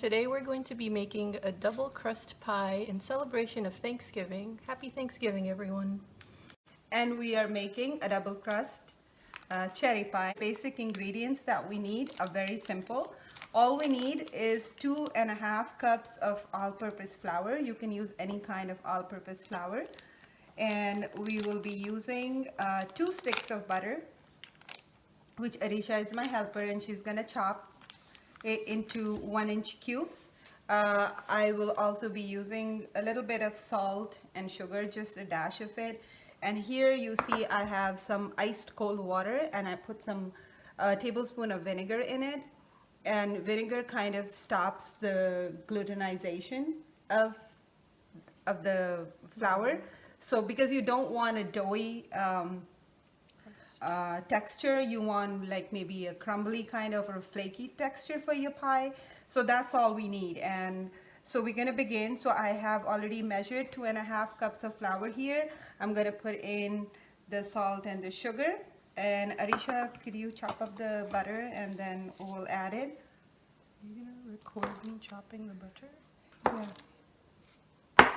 Today we're going to be making a double crust pie in celebration of Thanksgiving. Happy Thanksgiving, everyone. And we are making a double crust cherry pie. Basic ingredients that we need are very simple. All we need is 2.5 cups of all-purpose flour. You can use any kind of all-purpose flour. And we will be using 2 sticks of butter, which Arisha is my helper, and she's gonna chop it into 1-inch cubes. I will also be using a little bit of salt and sugar, just a dash of it. And here you see I have some iced cold water, and I put some tablespoon of vinegar in it. And vinegar kind of stops the glutenization of the flour. So because you don't want a doughy texture, you want like maybe a crumbly kind of or a flaky texture for your pie. So that's all we need. And so we're going to begin. So I have already measured 2.5 cups of flour here. I'm going to put in the salt and the sugar. And Arisha, could you chop up the butter and then we'll add it? Are you going to record me chopping the butter? Yeah.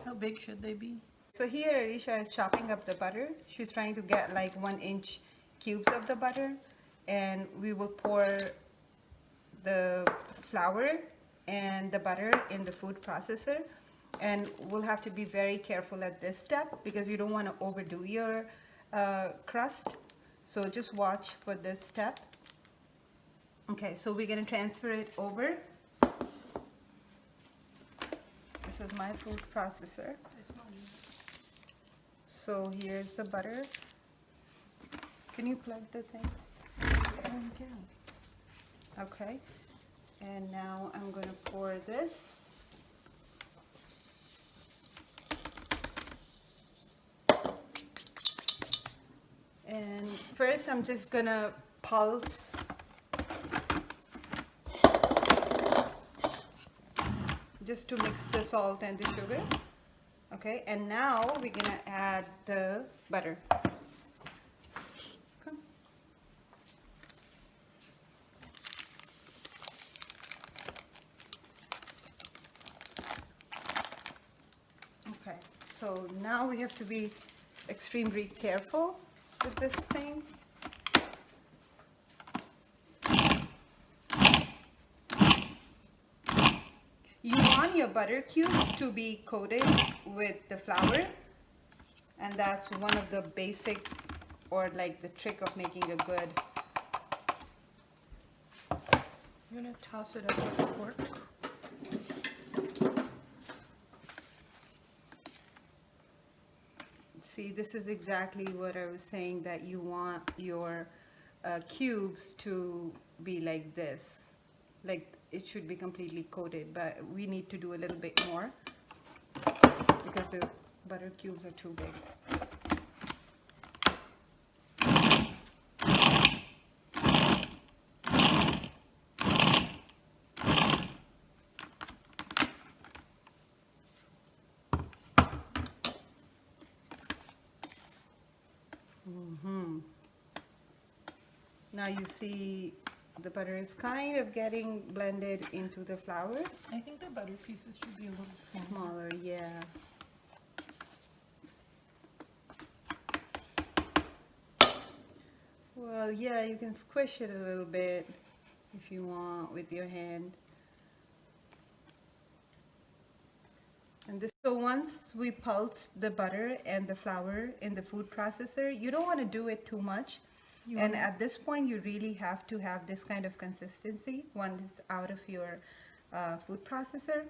How big should they be? So here Arisha is chopping up the butter. She's trying to get like 1-inch cubes of the butter, and we will pour the flour and the butter in the food processor. And we'll have to be very careful at this step because you don't want to overdo your crust. So just watch for this step. Okay, so we're going to transfer it over. This is my food processor. So here's the butter. Can you plug the thing? Okay. And now I'm going to pour this. And first I'm just going to pulse just to mix the salt and the sugar. Okay, and now we're gonna add the butter. Come. Okay, so now we have to be extremely careful with this thing. You want your butter cubes to be coated with the flour, and that's one of the basic or like the trick of making a good. You're going to toss it up with a fork. See, this is exactly what I was saying, that you want your cubes to be like this, like it should be completely coated, but we need to do a little bit more because the butter cubes are too big. Now you see the butter is kind of getting blended into the flour. I think the butter pieces should be a little Smaller, yeah. Well, yeah, you can squish it a little bit if you want with your hand. And this, so once we pulse the butter and the flour in the food processor, you don't want to do it too much. And at this point, you really have to have this kind of consistency once out of your food processor.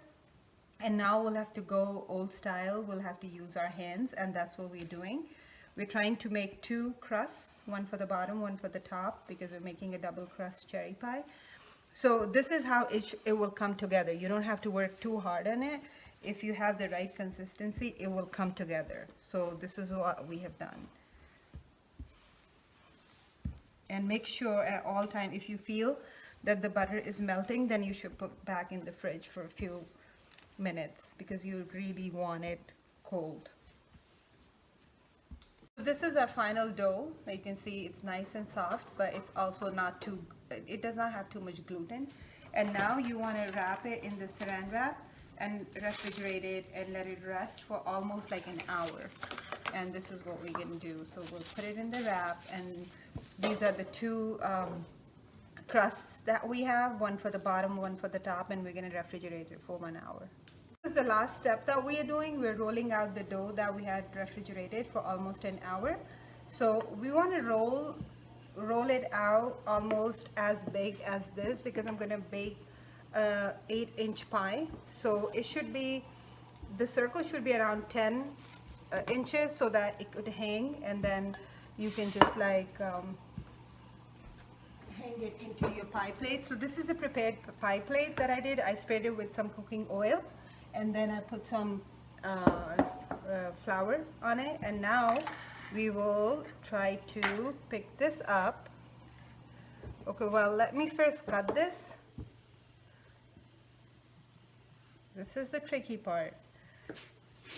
And now we'll have to go old style. We'll have to use our hands, and that's what we're doing. We're trying to make 2 crusts, one for the bottom, one for the top, because we're making a double crust cherry pie. So this is how it will come together. You don't have to work too hard on it. If you have the right consistency, it will come together. So this is what we have done. And make sure at all time, if you feel that the butter is melting, then you should put back in the fridge for a few minutes because you really want it cold. This is our final dough. You can see it's nice and soft, but it's also not too it does not have too much gluten. And now you want to wrap it in the saran wrap and refrigerate it and let it rest for almost like an hour. And this is what we're going to do. So we'll put it in the wrap, and these are the two crusts that we have, one for the bottom, one for the top, and we're going to refrigerate it for 1 hour. This is the last step that we are doing. We're rolling out the dough that we had refrigerated for almost an hour. So we want to roll it out almost as big as this, because I'm going to bake a 8-inch pie. So it should be, the circle should be around 10 inches so that it could hang, and then you can just like hang it into your pie plate. So this is a prepared pie plate that I did. I sprayed it with some cooking oil, and then I put some flour on it, and now we will try to pick this up. Okay, well, let me first cut this. This is the tricky part.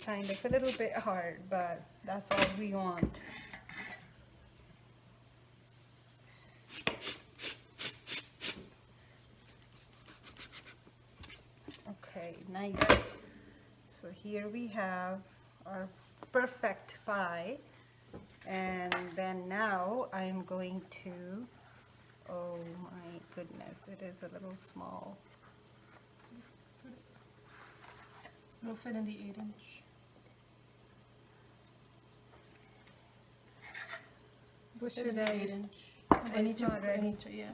Kind of a little bit hard, but that's all we want. Okay, nice. So here we have our perfect pie, and then now I'm going to, oh my goodness, it is a little small. It'll fit in the 8-inch. Push it in the 8-inch. I need to, yeah.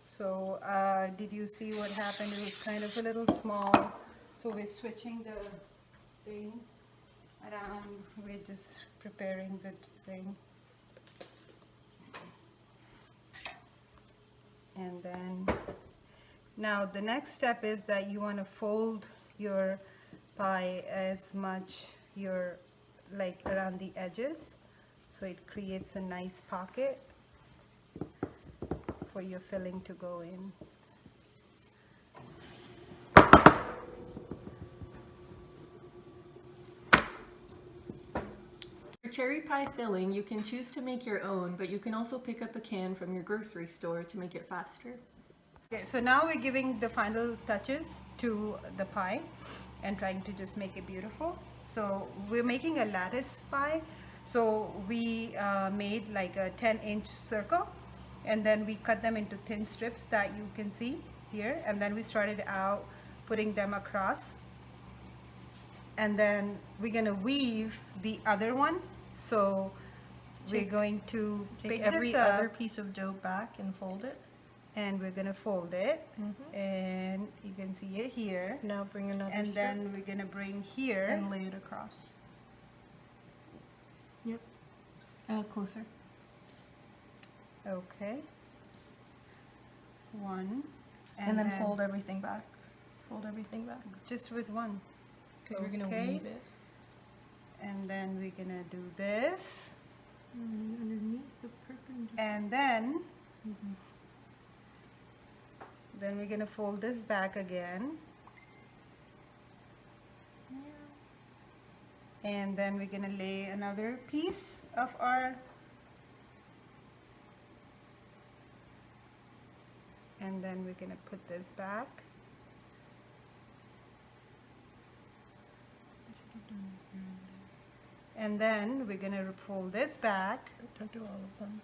So did you see what happened? It was kind of a little small. So we're switching the thing around. We're just preparing the thing. And then now the next step is that you want to fold your pie as much like around the edges, so it creates a nice pocket for your filling to go in. For cherry pie filling, you can choose to make your own, but you can also pick up a can from your grocery store to make it faster. Okay, so now we're giving the final touches to the pie and trying to just make it beautiful. So we're making a lattice pie. So we made like a 10-inch circle, and then we cut them into thin strips that you can see here, and then we started out putting them across, and then we're going to weave the other one. So we're going to Take pick every this up, other piece of dough back and fold it. and we're going to fold it, and you can see it here, Now bring another and strip then we're going to bring here, and lay it across. Yep. Closer. okay, one, And then fold everything back. Fold everything back. just with one. Okay, we're gonna Okay. weave it. And then we're gonna do this, And underneath the perpendicular. and then we're gonna fold this back again, and then we're gonna lay another piece of our, and then we're gonna put this back, and then we're gonna fold this back. Don't do all of them.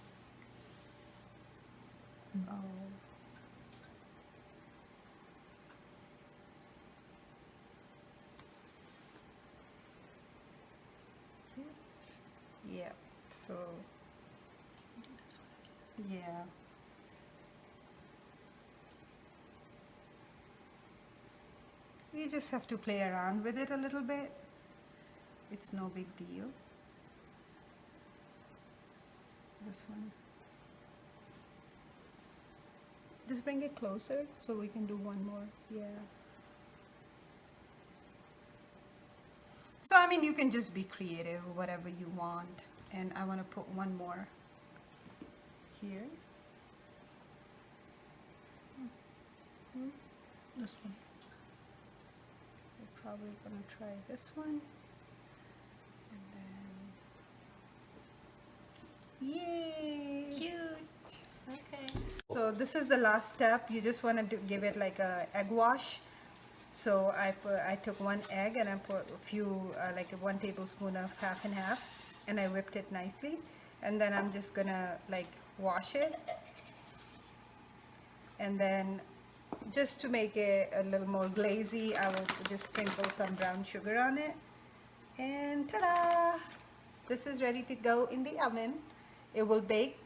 Oh. Yeah, so, yeah. You just have to play around with it a little bit. It's no big deal. This one. Just bring it closer so we can do one more. Yeah. So I mean, you can just be creative, whatever you want. And I want to put one more here. This one. We're probably gonna try this one. And then, yay! Cute. Okay. So this is the last step. You just want to give it like a egg wash. So I took one egg and I put a few, like 1 tablespoon of half and half, and I whipped it nicely. And then I'm just gonna like wash it. And then just to make it a little more glazy, I will just sprinkle some brown sugar on it. And ta-da! This is ready to go in the oven. It will bake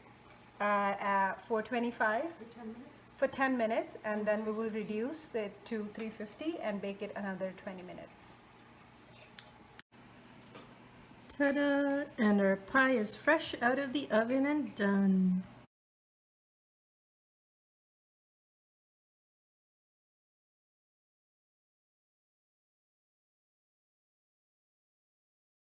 at 425 for 10 minutes, and then we will reduce it to 350 and bake it another 20 minutes. Ta-da! And our pie is fresh out of the oven and done.